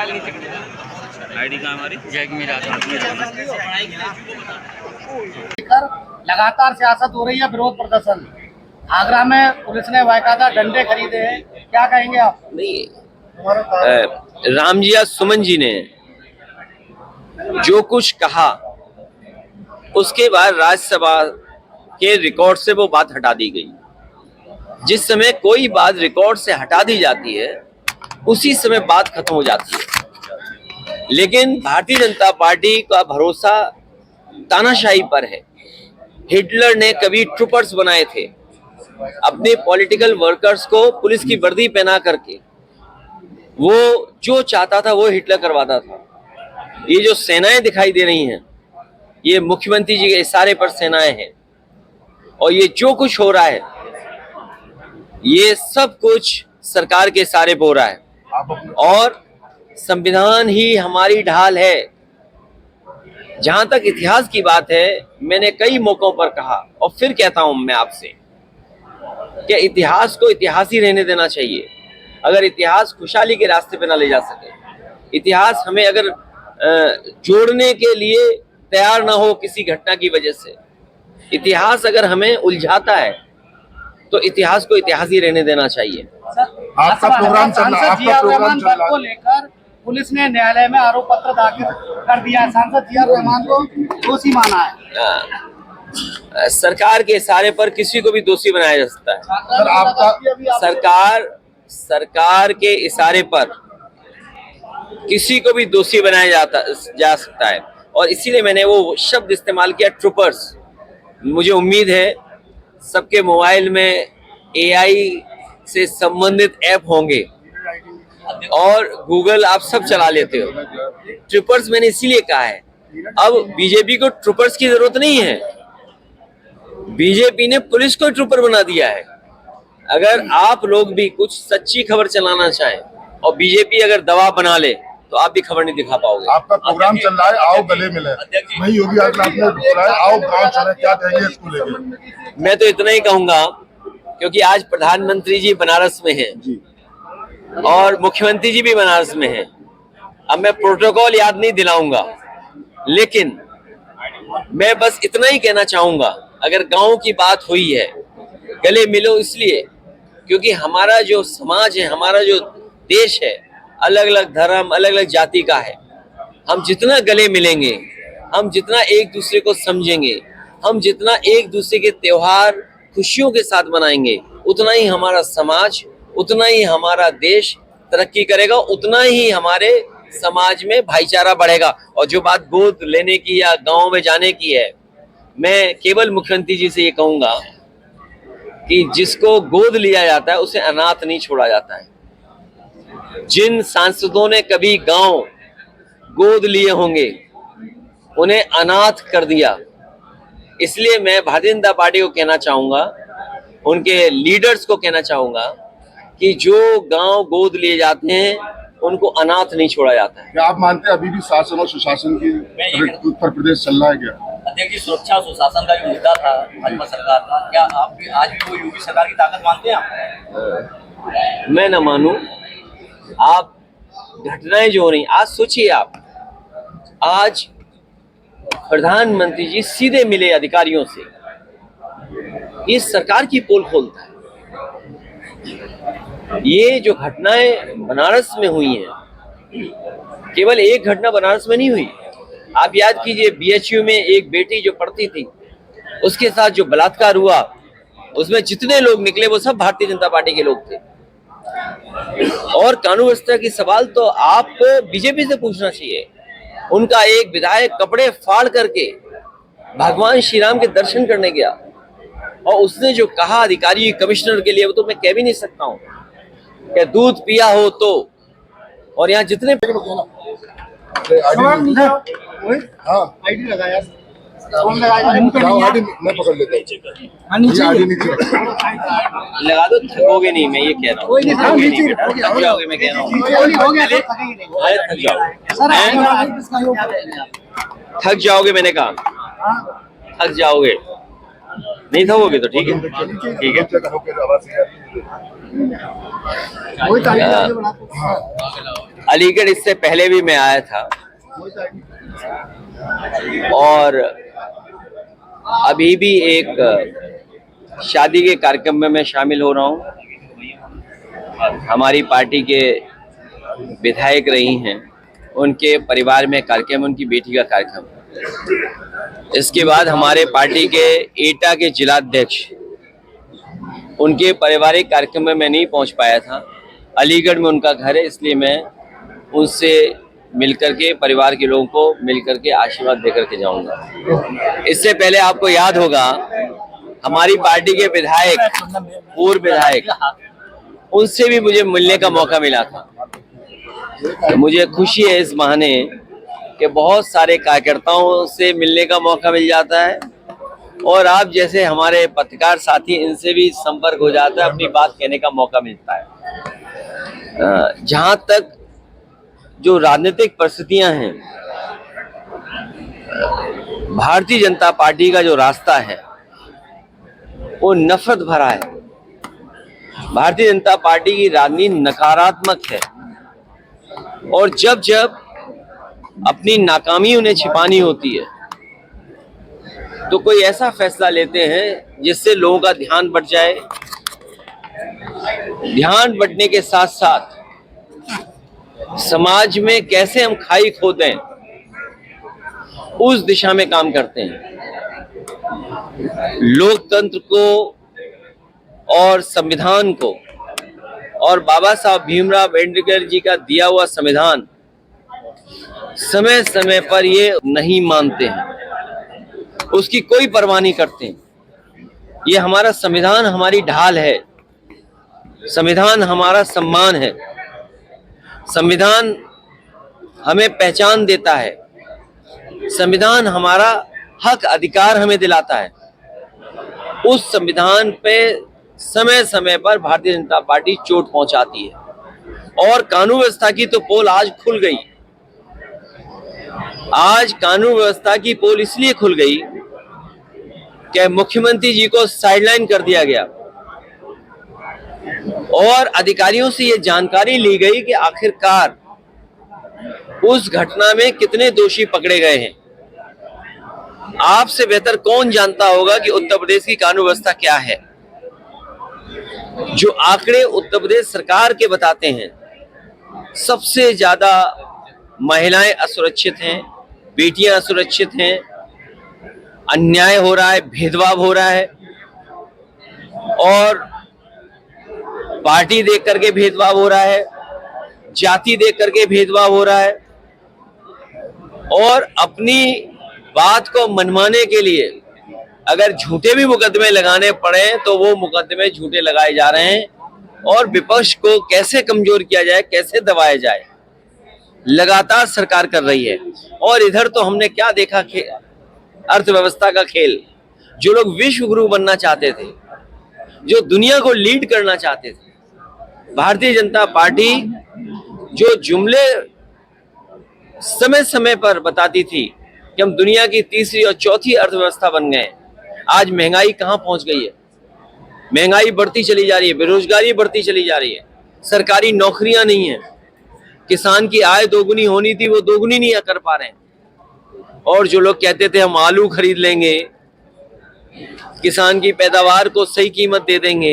ID कहाँ हमारी लगातार सियासत हो रही है, विरोध प्रदर्शन। आगरा में पुलिस ने बाकायदा डंडे खरीदे हैं, क्या कहेंगे आप? नहीं, रामजिया सुमन जी ने जो कुछ कहा उसके बाद राज्यसभा के रिकॉर्ड से वो बात हटा दी गई। जिस समय कोई बात रिकॉर्ड से हटा दी जाती है उसी समय बात खत्म हो जाती है। लेकिन भारतीय जनता पार्टी का भरोसा तानाशाही पर है। हिटलर ने कभी ट्रूपर्स बनाए थे, अपने पॉलिटिकल वर्कर्स को पुलिस की वर्दी पहना करके वो जो चाहता था वो हिटलर करवाता था। ये जो सेनाएं दिखाई दे रही हैं ये मुख्यमंत्री जी के इशारे पर सेनाएं हैं, और ये जो कुछ हो रहा है ये सब कुछ सरकार के इशारे पर हो रहा है, और संविधान ही हमारी ढाल है। जहां तक इतिहास की बात है, मैंने कई मौकों पर कहा और फिर कहता हूं मैं आपसे कि इतिहास को इतिहास ही रहने देना चाहिए। अगर इतिहास खुशहाली के रास्ते पे ना ले जा सके, इतिहास हमें अगर जोड़ने के लिए तैयार ना हो किसी घटना की वजह से, इतिहास अगर हमें उलझाता है तो इतिहास को इतिहास ही रहने देना चाहिए। आपका प्रोग्राम चल रहा को लेकर पुलिस ने न्यायालय में आरोप पत्र दाखिल कर दिया। सांसद जिया रहमान को दोषी माना है। सरकार के इशारे पर किसी को भी दोषी बनाया जा सकता है। सरकार के इशारे पर किसी को भी दोषी बनाया जा सकता है, और इसीलिए मैंने वो शब्द इस्तेमाल किया, ट्रूपर्स। मुझे उम्मीद है सबके मोबाइल में AI से संबंधित ऐप होंगे और गूगल आप सब चला लेते हो। ट्रूपर्स मैंने इसीलिए कहा है। अब बीजेपी को ट्रूपर्स की जरूरत नहीं है, बीजेपी ने पुलिस को ट्रूपर बना दिया है। अगर आप लोग भी कुछ सच्ची खबर चलाना चाहें और बीजेपी अगर दबाव बना ले तो आप भी खबर नहीं दिखा पाओगे। आपका प्रोग्राम चल रहा है, आओ गले मिले। वही योगी आदित्यनाथ ने बोला है, आओ गांव चले, क्या कहेंगे इसको लेकर? मैं तो इतना ही कहूंगा, क्योंकि आज प्रधानमंत्री जी बनारस में हैं और मुख्यमंत्री जी भी बनारस में हैं। अब मैं प्रोटोकॉल याद नहीं दिलाऊंगा, लेकिन मैं बस इतना ही कहना चाहूंगा, अगर गांव की बात हुई है, गले मिलो इसलिए क्योंकि हमारा जो समाज है, हमारा जो देश है, अलग अलग धर्म, अलग अलग जाति का है। हम जितना गले मिलेंगे, हम जितना एक दूसरे को समझेंगे, हम जितना एक दूसरे के त्योहार खुशियों के साथ मनाएंगे, उतना ही हमारा समाज, उतना ही हमारा देश तरक्की करेगा, उतना ही हमारे समाज में भाईचारा बढ़ेगा। और जो बात गोद लेने की या गांव में जाने की है, मैं केवल मुख्यमंत्री जी से ये कहूंगा कि जिसको गोद लिया जाता है उसे अनाथ नहीं छोड़ा जाता है। जिन सांसदों ने कभी गांव गोद लिए होंगे उन्हें अनाथ कर दिया। इसलिए मैं भारतीय जनता पार्टी को कहना चाहूंगा, उनके लीडर्स को कहना चाहूंगा कि जो गांव गोद लिए जाते हैं उनको अनाथ नहीं छोड़ा जाता है। क्या आप मानते हैं अभी भी शासन और सुशासन की उत्तर प्रदेश चल रहा है क्या? अध्यक्ष जी, सुरक्षा और सुशासन का जो मुद्दा था भाजपा सरकार का, क्या आप भी आज भी वो योगी सरकार की ताकत मानते हैं आप? मैं न मानूं। आप घटनाएं जो हो रही, आज सोचिए आप, आज प्रधानमंत्री जी सीधे मिले अधिकारियों से, ये सरकार की पोल खोलता है। ये जो घटनाएं बनारस में हुई हैं, केवल एक घटना बनारस में नहीं हुई। आप याद कीजिए, BHU में एक बेटी जो पढ़ती थी, उसके साथ जो बलात्कार हुआ, उसमें जितने लोग निकले वो सब भारतीय जनता पार्टी के लोग थे। और कानून व्यवस्था की सवाल तो आपको बीजेपी से पूछना चाहिए। उनका एक विधायक कपड़े फाड़ करके भगवान श्री राम के दर्शन करने गया, और उसने जो कहा अधिकारी कमिश्नर के लिए, वो तो मैं कह भी नहीं सकता हूँ कि दूध पिया हो तो। और यहाँ जितने आईडी लगाया, मैं पकड़ लेता हूँ। लगा दो, थकोगे नहीं, मैं ये कह रहा हूँ। थक जाओगे, मैं कह रहा हूँ, थक जाओगे, मैंने कहा थक जाओगे। नहीं थकोगे तो ठीक है, ठीक है। अलीगढ़ इससे पहले भी मैं आया था और अभी भी एक शादी के कार्यक्रम में मैं शामिल हो रहा हूँ। हमारी पार्टी के विधायक रही हैं, उनके परिवार में कार्यक्रम, उनकी बेटी का कार्यक्रम। इसके बाद हमारे पार्टी के एटा के जिलाध्यक्ष, उनके पारिवारिक कार्यक्रम में मैं नहीं पहुंच पाया था। अलीगढ़ में उनका घर है, इसलिए मैं उनसे मिलकर के, परिवार के लोगों को मिलकर के आशीर्वाद देकर के जाऊंगा। इससे पहले आपको याद होगा हमारी पार्टी के विधायक, पूर्व विधायक, उनसे भी मुझे मिलने का मौका मिला था। तो मुझे खुशी है इस बहाने कि बहुत सारे कार्यकर्ताओं से मिलने का मौका मिल जाता है और आप जैसे हमारे पत्रकार साथी, इनसे भी संपर्क हो जाता है, अपनी बात कहने का मौका मिलता है। जहां तक जो राजनीतिक परिस्थितियां हैं, भारतीय जनता पार्टी का जो रास्ता है वो नफरत भरा है। भारतीय जनता पार्टी की राजनीति नकारात्मक है और जब जब अपनी नाकामी उन्हें छिपानी होती है तो कोई ऐसा फैसला लेते हैं जिससे लोगों का ध्यान बढ़ जाए। ध्यान बढ़ने के साथ साथ समाज में कैसे हम खाई खोदें, उस दिशा में काम करते हैं। लोकतंत्र को और संविधान को और बाबा साहब भीमराव अम्बेडकर जी का दिया हुआ संविधान समय समय पर ये नहीं मानते हैं, उसकी कोई परवाह नहीं करते हैं। ये हमारा संविधान हमारी ढाल है, संविधान हमारा सम्मान है, संविधान हमें पहचान देता है, संविधान हमारा हक अधिकार हमें दिलाता है। उस संविधान पे समय समय पर भारतीय जनता पार्टी चोट पहुंचाती है और कानून व्यवस्था की तो पोल आज खुल गई। आज कानून व्यवस्था की पोल इसलिए खुल गई कि मुख्यमंत्री जी को साइडलाइन कर दिया गया और अधिकारियों से ये जानकारी ली गई कि आखिरकार उस घटना में कितने दोषी पकड़े गए हैं। आपसे बेहतर कौन जानता होगा कि उत्तर प्रदेश की कानून व्यवस्था क्या है। जो आंकड़े उत्तर प्रदेश सरकार के बताते हैं, सबसे ज्यादा महिलाएं असुरक्षित हैं, बेटियां असुरक्षित हैं, अन्याय हो रहा है, भेदभाव हो रहा है और पार्टी देख करके भेदभाव हो रहा है, जाति देख करके भेदभाव हो रहा है और अपनी बात को मनवाने के लिए अगर झूठे भी मुकदमे लगाने पड़े तो वो मुकदमे झूठे लगाए जा रहे हैं और विपक्ष को कैसे कमजोर किया जाए, कैसे दबाया जाए, लगातार सरकार कर रही है। और इधर तो हमने क्या देखा, अर्थव्यवस्था का खेल। जो लोग विश्व गुरु बनना चाहते थे, जो दुनिया को लीड करना चाहते थे, भारतीय जनता पार्टी जो जुमले समय समय पर बताती थी कि हम दुनिया की तीसरी और चौथी अर्थव्यवस्था बन गए, आज महंगाई कहां पहुंच गई है। महंगाई बढ़ती चली जा रही है, बेरोजगारी बढ़ती चली जा रही है, सरकारी नौकरियां नहीं है, किसान की आय दोगुनी होनी थी वो दोगुनी नहीं कर पा रहे हैं। और जो लोग कहते थे हम आलू खरीद लेंगे, किसान की पैदावार को सही कीमत दे देंगे,